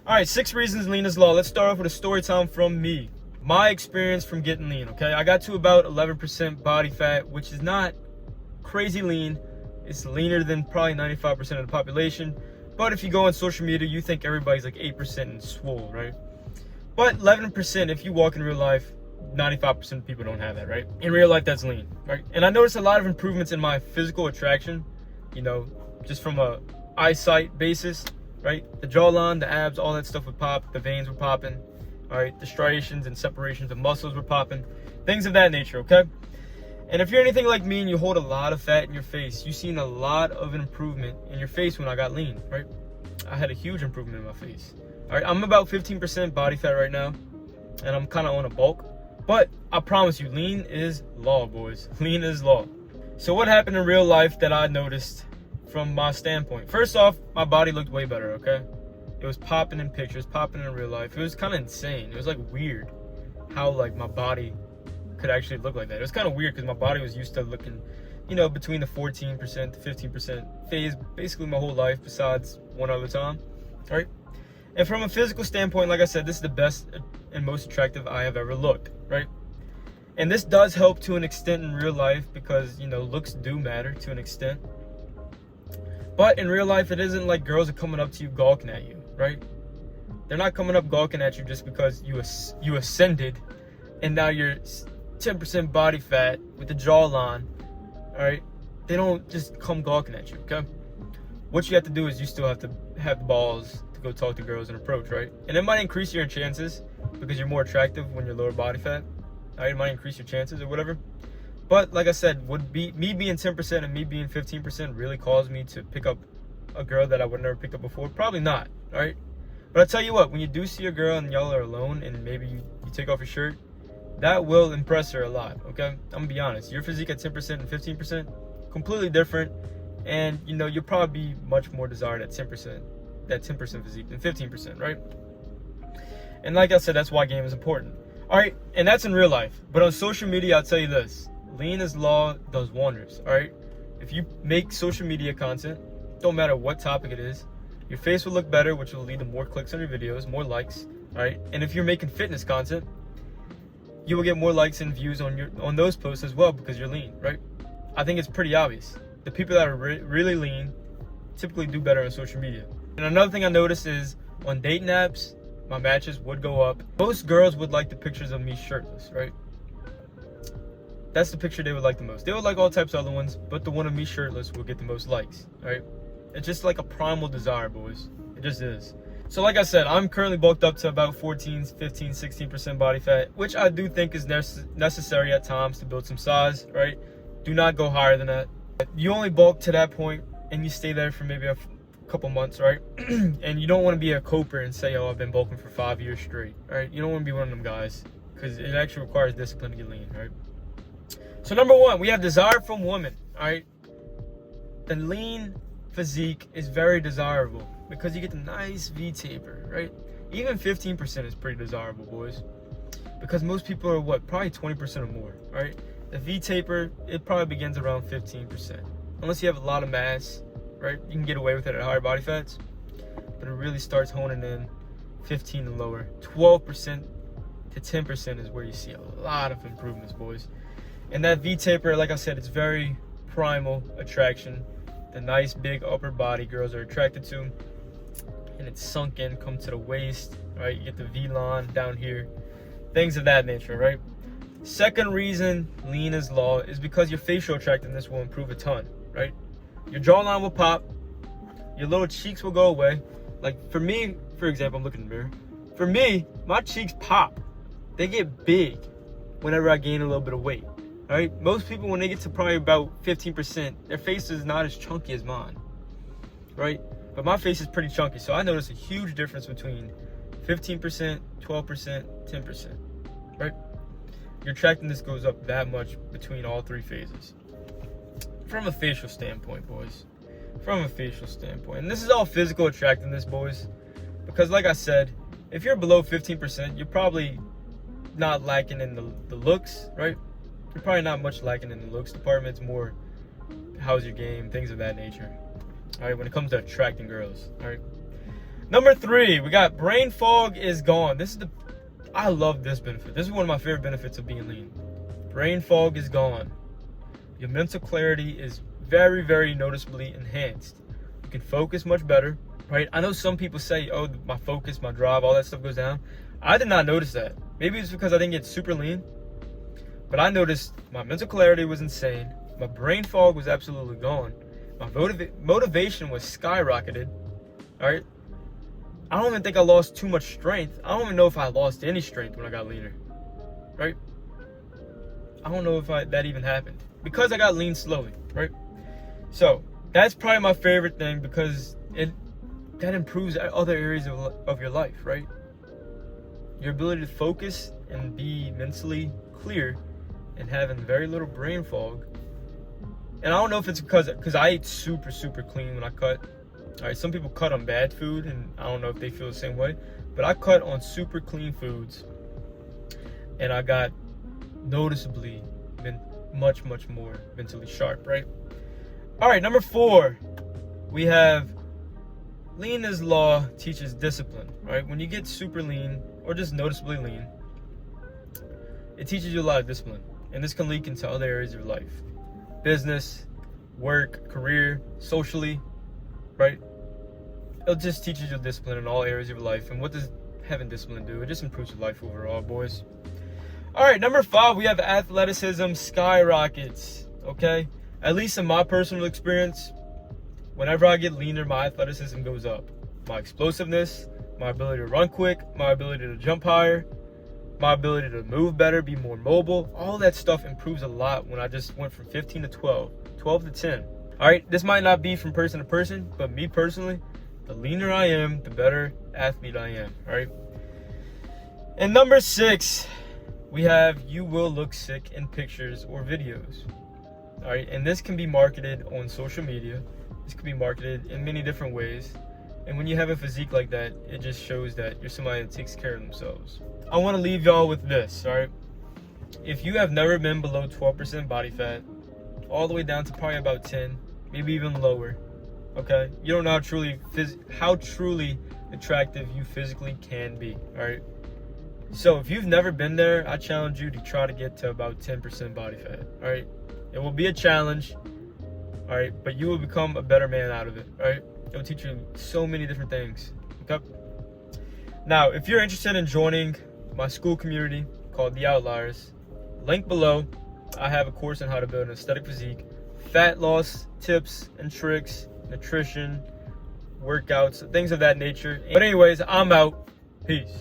All right, 6 reasons lean is law. Let's start off with a story time from me. My experience from getting lean, okay? I got to about 11% body fat, which is not crazy lean. It's leaner than probably 95% of the population. But if you go on social media, you think everybody's like 8% and swole, right? But 11%, if you walk in real life, 95% of people don't have that, right? In real life, that's lean, right? And I noticed a lot of improvements in my physical attraction, just from a eyesight basis, right? The jawline, the abs, all that stuff would pop. The veins were popping, all right? The striations and separations of muscles were popping. Things of that nature, okay? And if you're anything like me and you hold a lot of fat in your face, you've seen a lot of an improvement in your face when I got lean, right? I had a huge improvement in my face. All right, I'm about 15% body fat right now, and I'm kind of on a bulk. But I promise you, lean is law, boys. Lean is law. So what happened in real life that I noticed from my standpoint? First off, my body looked way better, okay? It was popping in pictures, popping in real life. It was kind of insane. It was like weird how like my body could actually look like that. It was kind of weird because my body was used to looking, between the 14% to 15% phase basically my whole life besides one other time, right? And from a physical standpoint, like I said, this is the best and most attractive I have ever looked, right? And this does help to an extent in real life because, looks do matter to an extent. But in real life, it isn't like girls are coming up to you gawking at you, right? They're not coming up gawking at you just because you ascended and now you're 10% body fat with the jawline, all right? They don't just come gawking at you, okay? What you have to do is you still have to have the balls to go talk to girls and approach, right? And it might increase your chances because you're more attractive when you're lower body fat. All right, it might increase your chances or whatever. But like I said, me being 10% and me being 15% really caused me to pick up a girl that I would never pick up before? Probably not, all right? But I tell you what, when you do see a girl and y'all are alone and maybe you take off your shirt, that will impress her a lot, okay? I'm gonna be honest. Your physique at 10% and 15%, completely different. And, you'll probably be much more desired at 10%, that 10% physique than 15%, right? And like I said, that's why game is important. All right, and that's in real life. But on social media, I'll tell you this. Lean is law does wonders, all right? If you make social media content, don't matter what topic it is, your face will look better, which will lead to more clicks on your videos, more likes, all right? And if you're making fitness content, you will get more likes and views on those posts as well because you're lean, right? I think it's pretty obvious. The people that are really lean typically do better on social media. And another thing I noticed is on dating apps, my matches would go up. Most girls would like the pictures of me shirtless, right? That's the picture they would like the most. They would like all types of other ones, but the one of me shirtless will get the most likes, right? It's just like a primal desire, boys. It just is. So like I said, I'm currently bulked up to about 14, 15, 16% body fat, which I do think is necessary at times to build some size, right? Do not go higher than that. You only bulk to that point and you stay there for maybe a couple months, right? And you don't want to be a coper and say, oh, I've been bulking for 5 years straight, right? You don't want to be one of them guys because it actually requires discipline to get lean, right? So number 1, we have desire from women, all right? The lean physique is very desirable because you get the nice V-taper, right? Even 15% is pretty desirable, boys. Because most people are probably 20% or more, right? The V-taper, it probably begins around 15%. Unless you have a lot of mass, right? You can get away with it at higher body fats. But it really starts honing in 15 and lower. 12% to 10% is where you see a lot of improvements, boys. And that V-taper, like I said, it's very primal attraction. The nice big upper body girls are attracted to. And it's sunk in, come to the waist, right? You get the V-line down here. Things of that nature, right? Second reason lean is law is because your facial attractiveness will improve a ton, right? Your jawline will pop. Your little cheeks will go away. Like for me, for example, I'm looking in the mirror. For me, my cheeks pop. They get big whenever I gain a little bit of weight, all right? Most people, when they get to probably about 15%, their face is not as chunky as mine, right? But my face is pretty chunky, so I notice a huge difference between 15%, 12%, 10%, right? Your attractiveness goes up that much between all 3 phases. From a facial standpoint, boys. From a facial standpoint. And this is all physical attractiveness, boys. Because like I said, if you're below 15%, you're probably not lacking in the looks, right? You're probably not much lacking in the looks department. It's more, how's your game, things of that nature. All right, when it comes to attracting girls, all right? Number 3, we got brain fog is gone. I love this benefit. This is one of my favorite benefits of being lean. Brain fog is gone. Your mental clarity is very, very noticeably enhanced. You can focus much better, right? I know some people say, oh, my focus, my drive, all that stuff goes down. I did not notice that. Maybe it's because I didn't get super lean, but I noticed my mental clarity was insane. My brain fog was absolutely gone. My motivation was skyrocketed, all right? I don't even think I lost too much strength. I don't even know if I lost any strength when I got leaner, right? I don't know if that even happened because I got lean slowly, right? So that's probably my favorite thing because that improves other areas of your life, right? Your ability to focus and be mentally clear and having very little brain fog. And I don't know if it's because I ate super, super clean when I cut. All right, some people cut on bad food, and I don't know if they feel the same way, but I cut on super clean foods, and I got noticeably much, much more mentally sharp, right? All right, number 4, we have lean as law teaches discipline, right? When you get super lean or just noticeably lean, it teaches you a lot of discipline, and this can leak into other areas of your life. Business, work, career, socially, right? It just teaches you discipline in all areas of your life. And what does having discipline do? It just improves your life overall, boys. All right, number 5, we have athleticism skyrockets, okay? At least in my personal experience, whenever I get leaner, my athleticism goes up. My explosiveness, my ability to run quick, my ability to jump higher, my ability to move better, be more mobile, all that stuff improves a lot when I just went from 15 to 12, 12 to 10. All right, this might not be from person to person, but me personally, the leaner I am, the better athlete I am, all right? And number 6, we have you will look sick in pictures or videos, all right? And this can be marketed on social media. This can be marketed in many different ways. And when you have a physique like that, it just shows that you're somebody that takes care of themselves. I want to leave y'all with this, all right? If you have never been below 12% body fat, all the way down to probably about 10, maybe even lower, okay? You don't know how truly attractive you physically can be, all right? So if you've never been there, I challenge you to try to get to about 10% body fat, all right? It will be a challenge, all right? But you will become a better man out of it, all right? It will teach you so many different things, okay? Now, if you're interested in joining my school community called The Outliers, link below. I have a course on how to build an aesthetic physique, fat loss tips and tricks, nutrition, workouts, things of that nature. But anyways, I'm out. Peace.